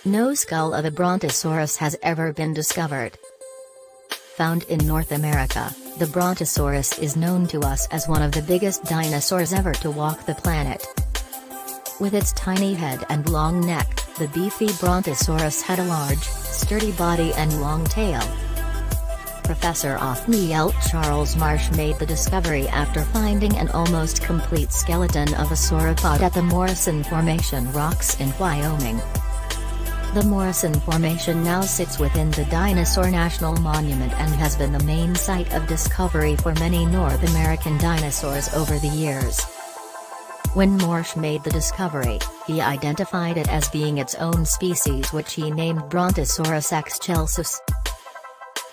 No skull of a Brontosaurus has ever been discovered. Found in North America, the Brontosaurus is known to us as one of the biggest dinosaurs ever to walk the planet. With its tiny head and long neck, the beefy Brontosaurus had a large, sturdy body and long tail. Professor Othniel Charles Marsh made the discovery after finding an almost complete skeleton of a sauropod at the Morrison Formation rocks in Wyoming. The Morrison Formation now sits within the Dinosaur National Monument and has been the main site of discovery for many North American dinosaurs over the years. When Marsh made the discovery, he identified it as being its own species, which he named Brontosaurus excelsus.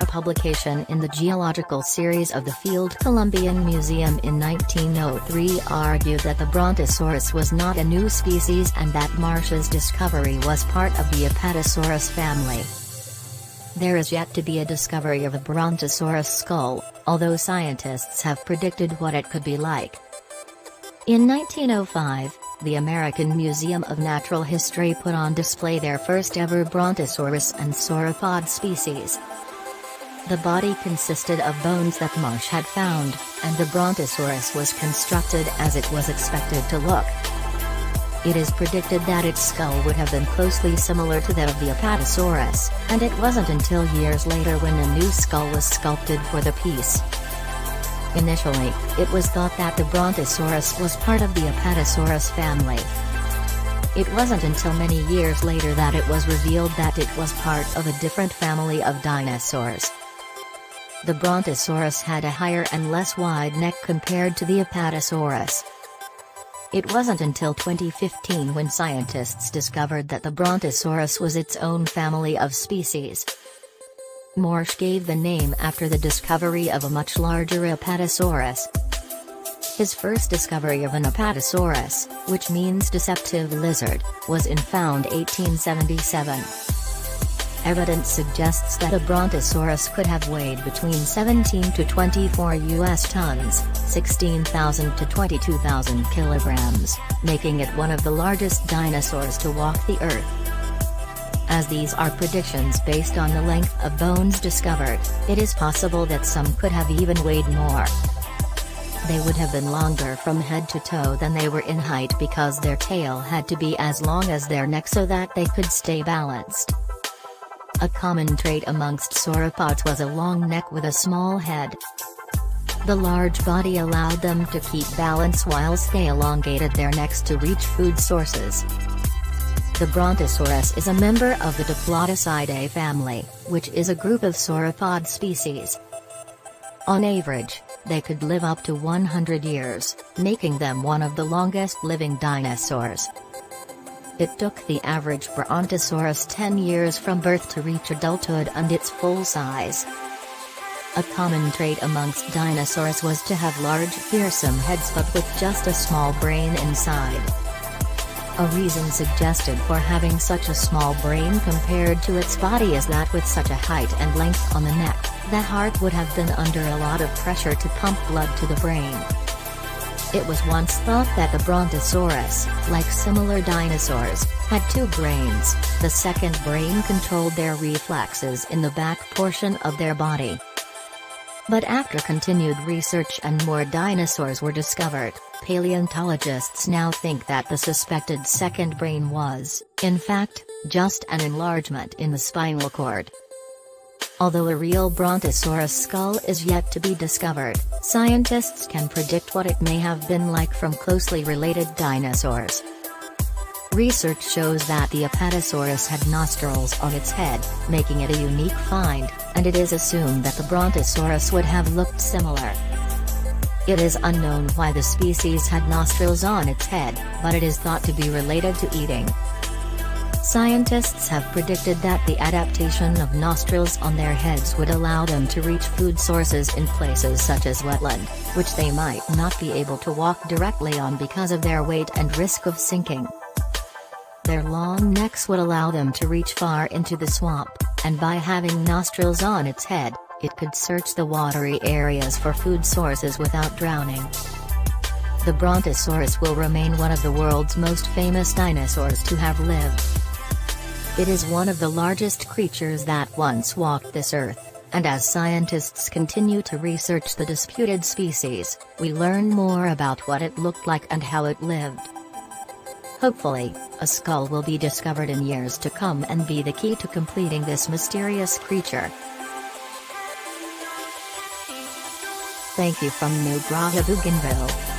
A publication in the Geological Series of the Field Columbian Museum in 1903 argued that the Brontosaurus was not a new species and that Marsh's discovery was part of the Apatosaurus family. There is yet to be a discovery of a Brontosaurus skull, although scientists have predicted what it could be like. In 1905, the American Museum of Natural History put on display their first ever Brontosaurus and sauropod species. The body consisted of bones that Marsh had found, and the Brontosaurus was constructed as it was expected to look. It is predicted that its skull would have been closely similar to that of the Apatosaurus, and it wasn't until years later when a new skull was sculpted for the piece. Initially, it was thought that the Brontosaurus was part of the Apatosaurus family. It wasn't until many years later that it was revealed that it was part of a different family of dinosaurs. The Brontosaurus had a higher and less wide neck compared to the Apatosaurus. It wasn't until 2015 when scientists discovered that the Brontosaurus was its own family of species. Marsh gave the name after the discovery of a much larger Apatosaurus. His first discovery of an Apatosaurus, which means deceptive lizard, was in found 1877. Evidence suggests that a Brontosaurus could have weighed between 17 to 24 US tons, 16,000 to 22,000 kilograms, making it one of the largest dinosaurs to walk the Earth. As these are predictions based on the length of bones discovered, it is possible that some could have even weighed more. They would have been longer from head to toe than they were in height because their tail had to be as long as their neck so that they could stay balanced. A common trait amongst sauropods was a long neck with a small head. The large body allowed them to keep balance whilst they elongated their necks to reach food sources. The Brontosaurus is a member of the Diplodocidae family, which is a group of sauropod species. On average, they could live up to 100 years, making them one of the longest living dinosaurs. It took the average Brontosaurus 10 years from birth to reach adulthood and its full size. A common trait amongst dinosaurs was to have large, fearsome heads but with just a small brain inside. A reason suggested for having such a small brain compared to its body is that with such a height and length on the neck, the heart would have been under a lot of pressure to pump blood to the brain. It was once thought that the Brontosaurus, like similar dinosaurs, had two brains. The second brain controlled their reflexes in the back portion of their body. But after continued research and more dinosaurs were discovered, paleontologists now think that the suspected second brain was, in fact, just an enlargement in the spinal cord. Although a real Brontosaurus skull is yet to be discovered, scientists can predict what it may have been like from closely related dinosaurs. Research shows that the Apatosaurus had nostrils on its head, making it a unique find, and it is assumed that the Brontosaurus would have looked similar. It is unknown why the species had nostrils on its head, but it is thought to be related to eating. Scientists have predicted that the adaptation of nostrils on their heads would allow them to reach food sources in places such as wetland, which they might not be able to walk directly on because of their weight and risk of sinking. Their long necks would allow them to reach far into the swamp, and by having nostrils on its head, it could search the watery areas for food sources without drowning. The Brontosaurus will remain one of the world's most famous dinosaurs to have lived. It is one of the largest creatures that once walked this earth, and as scientists continue to research the disputed species, we learn more about what it looked like and how it lived. Hopefully, a skull will be discovered in years to come and be the key to completing this mysterious creature. Thank you from Nugroho Bougainville.